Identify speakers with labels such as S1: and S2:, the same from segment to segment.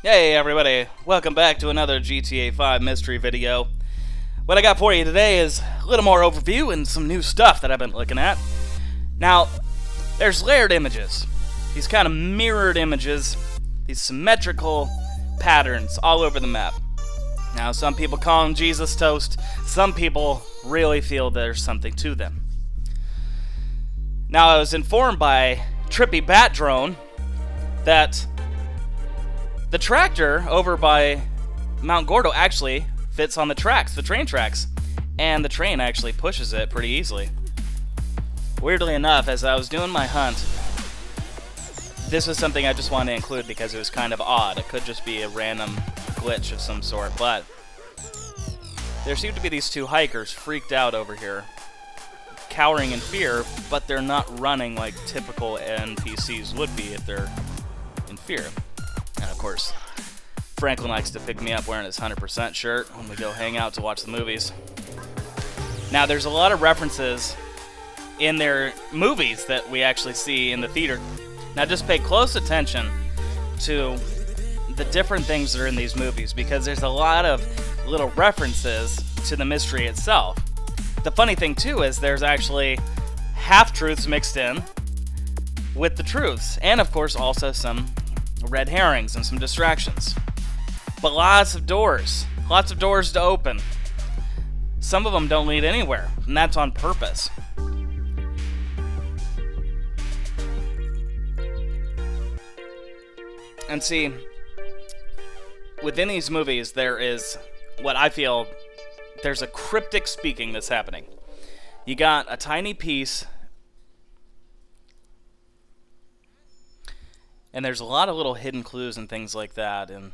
S1: Hey everybody, welcome back to another GTA 5 mystery video. What I got for you today is a little more overview and some new stuff that I've been looking at. Now, there's layered images. These kind of mirrored images, these symmetrical patterns all over the map. Now, some people call them Jesus Toast, some people really feel there's something to them. Now, I was informed by Trippy Bat Drone that the tractor over by Mount Gordo actually fits on the tracks, the train tracks, and the train actually pushes it pretty easily. Weirdly enough, as I was doing my hunt, this was something I just wanted to include because it was kind of odd. It could just be a random glitch of some sort, but there seem to be these two hikers freaked out over here, cowering in fear, but they're not running like typical NPCs would be if they're in fear. And of course, Franklin likes to pick me up wearing his 100% shirt when we go hang out to watch the movies. Now, there's a lot of references in their movies that we actually see in the theater. Now, just pay close attention to the different things that are in these movies, because there's a lot of little references to the mystery itself. The funny thing, too, is there's actually half-truths mixed in with the truths, and of course also some red herrings and some distractions. But lots of doors to open. Some of them don't lead anywhere, and that's on purpose. And see, within these movies there is what I feel, there's a cryptic speaking that's happening. You got a tiny piece, and there's a lot of little hidden clues and things like that in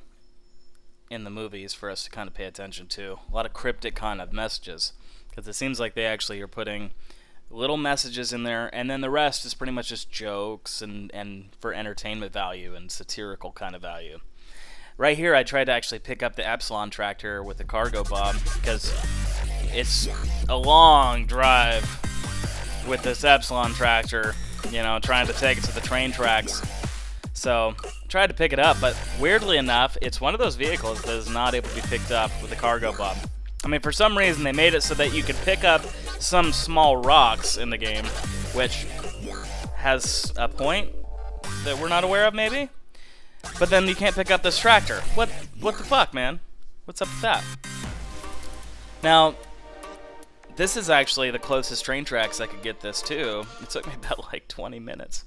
S1: the movies for us to kind of pay attention to. A lot of cryptic kind of messages, because it seems like they actually are putting little messages in there, and then the rest is pretty much just jokes and for entertainment value and satirical kind of value. Right here, I tried to actually pick up the Epsilon tractor with the cargo bob, because it's a long drive with this Epsilon tractor, you know, trying to take it to the train tracks. So, tried to pick it up, but weirdly enough, it's one of those vehicles that is not able to be picked up with the cargo bob. I mean, for some reason, they made it so that you could pick up some small rocks in the game, which has a point that we're not aware of, maybe? But then you can't pick up this tractor. What the fuck, man? What's up with that? Now, this is actually the closest train tracks I could get this to. It took me about like 20 minutes.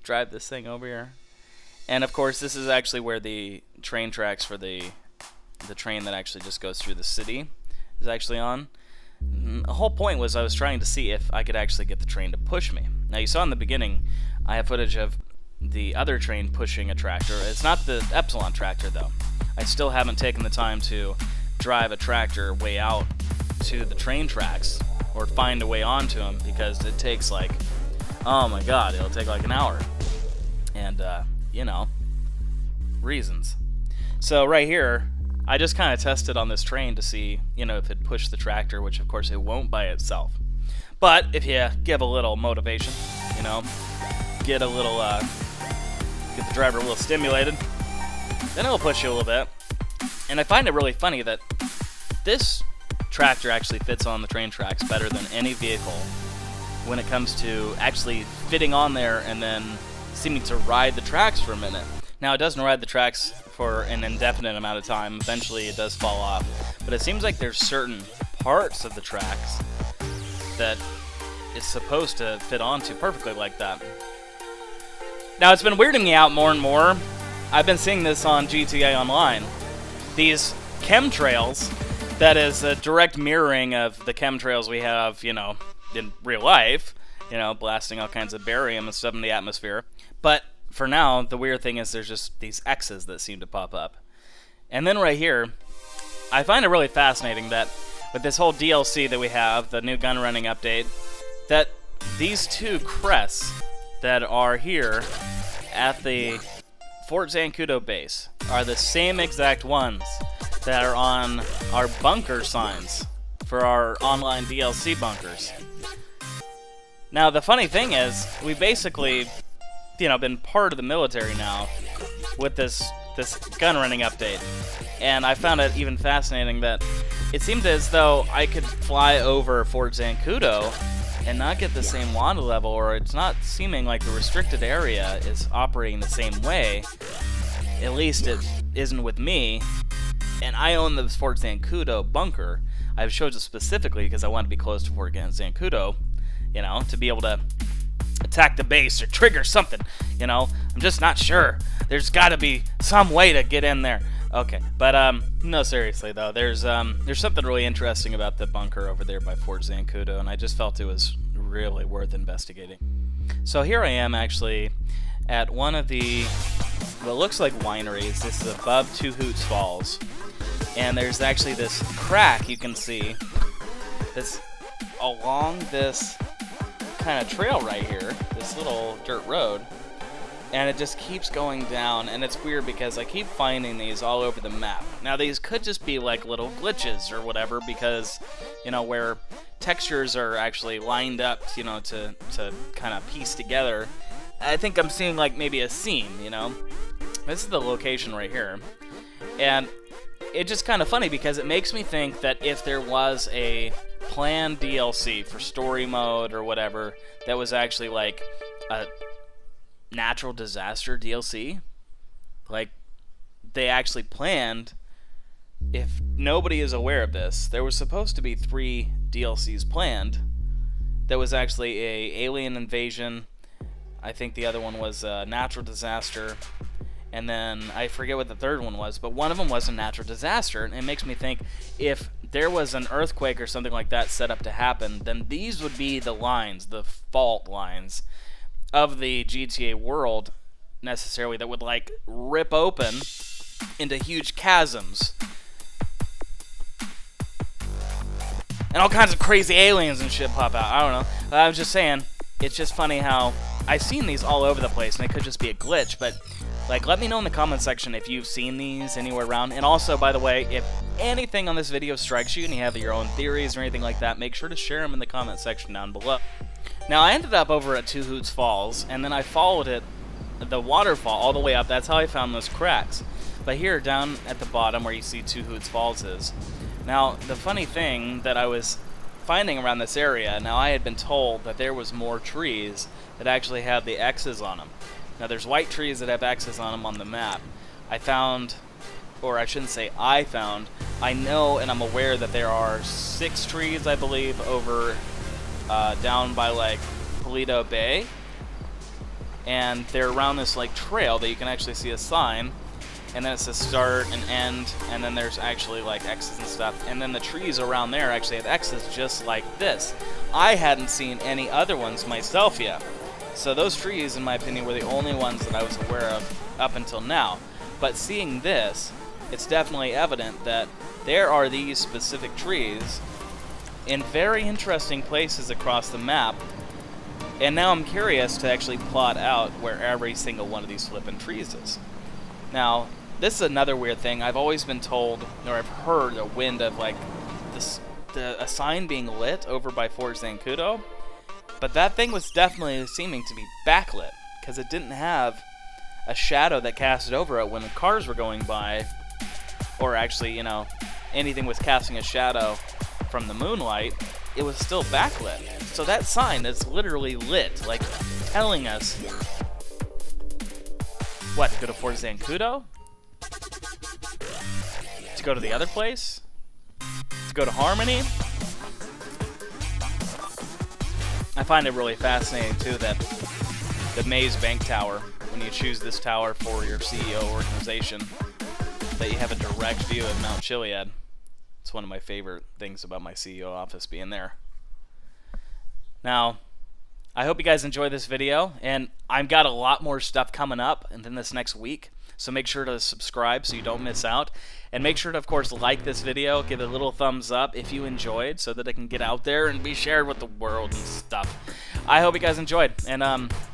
S1: Drive this thing over here. And of course, this is actually where the train tracks for the train that actually just goes through the city is actually on. The whole point was I was trying to see if I could actually get the train to push me. Now, you saw in the beginning, I have footage of the other train pushing a tractor. It's not the Epsilon tractor, though. I still haven't taken the time to drive a tractor way out to the train tracks or find a way onto them, because it takes like, oh my god, it'll take like an hour. And, you know, reasons. So right here, I just kind of tested on this train to see, you know, if it pushed the tractor, which of course it won't by itself. But if you give a little motivation, you know, get a little, get the driver a little stimulated, then it'll push you a little bit. And I find it really funny that this tractor actually fits on the train tracks better than any vehicle when it comes to actually fitting on there and then seeming to ride the tracks for a minute. Now, it doesn't ride the tracks for an indefinite amount of time. Eventually, it does fall off. But it seems like there's certain parts of the tracks that it's supposed to fit onto perfectly like that. Now, it's been weirding me out more and more. I've been seeing this on GTA Online. These chemtrails, that is a direct mirroring of the chemtrails we have, you know, in real life, you know, blasting all kinds of barium and stuff in the atmosphere. But for now, the weird thing is there's just these X's that seem to pop up. And then right here, I find it really fascinating that with this whole DLC that we have, the new gun running update, that these two crests that are here at the Fort Zancudo base are the same exact ones that are on our bunker signs for our online DLC bunkers. Now, the funny thing is, we basically, you know, been part of the military now with this this gun running update, and I found it even fascinating that it seemed as though I could fly over Fort Zancudo and not get the same water level, or it's not seeming like the restricted area is operating the same way. At least it isn't with me, and I own the Fort Zancudo bunker. I've chosen it specifically because I want to be close to Fort Zancudo, you know, to be able to attack the base or trigger something, you know. I'm just not sure. There's got to be some way to get in there. Okay, but no, seriously though, there's something really interesting about the bunker over there by Fort Zancudo, and I just felt it was really worth investigating. So here I am actually at one of the what looks like wineries. This is above Two Hoots Falls, and there's actually this crack you can see this along this kind of trail right here, this little dirt road, and it just keeps going down, and it's weird because I keep finding these all over the map. Now these could just be like little glitches or whatever, because, you know, where textures are actually lined up, you know, to kind of piece together. I think I'm seeing like maybe a scene, you know. This is the location right here, and it's just kind of funny because it makes me think that if there was a planned DLC for story mode or whatever that was actually like a natural disaster DLC, like they actually planned, if nobody is aware of this, there was supposed to be 3 DLCs planned. There was actually a alien invasion, I think the other one was a natural disaster, and then I forget what the third one was, but one of them was a natural disaster, and it makes me think if there was an earthquake or something like that set up to happen, then these would be the lines, the fault lines of the GTA world necessarily that would like rip open into huge chasms and all kinds of crazy aliens and shit pop out. I don't know. I was just saying, it's just funny how I've seen these all over the place, and it could just be a glitch, but like, let me know in the comment section if you've seen these anywhere around. And also, by the way, if anything on this video strikes you and you have your own theories or anything like that, make sure to share them in the comment section down below. Now, I ended up over at Two Hoots Falls, and then I followed it, the waterfall, all the way up. That's how I found those cracks. But here, down at the bottom where you see Two Hoots Falls is. Now, the funny thing that I was finding around this area, now I had been told that there was more trees that actually had the X's on them. Now, there's white trees that have X's on them on the map. I found, or I shouldn't say I found, I know and I'm aware that there are 6 trees, I believe, over down by like Paleto Bay, and they're around this like trail that you can actually see a sign, and then it says start and end, and then there's actually like X's and stuff, and then the trees around there actually have X's just like this. I hadn't seen any other ones myself yet, so those trees, in my opinion, were the only ones that I was aware of up until now. But seeing this, it's definitely evident that there are these specific trees in very interesting places across the map, and now I'm curious to actually plot out where every single one of these flippin' trees is. Now, this is another weird thing. I've always been told, or I've heard a wind of like a sign being lit over by Fort Zancudo, but that thing was definitely seeming to be backlit, because it didn't have a shadow that casted over it when the cars were going by, or actually, you know, anything was casting a shadow from the moonlight. It was still backlit. So that sign is literally lit, like telling us what, to go to Fort Zancudo? To go to the other place? To go to Harmony? I find it really fascinating too that the Maze Bank Tower, when you choose this tower for your CEO organization, that you have a direct view of Mount Chiliad. It's one of my favorite things about my CEO office being there. Now, I hope you guys enjoyed this video, and I've got a lot more stuff coming up in this next week, so make sure to subscribe so you don't miss out, and make sure to, of course, like this video, give it a little thumbs up if you enjoyed, so that it can get out there and be shared with the world and stuff. I hope you guys enjoyed, and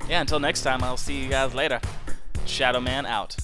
S1: yeah, until next time, I'll see you guys later. Shadow Man out.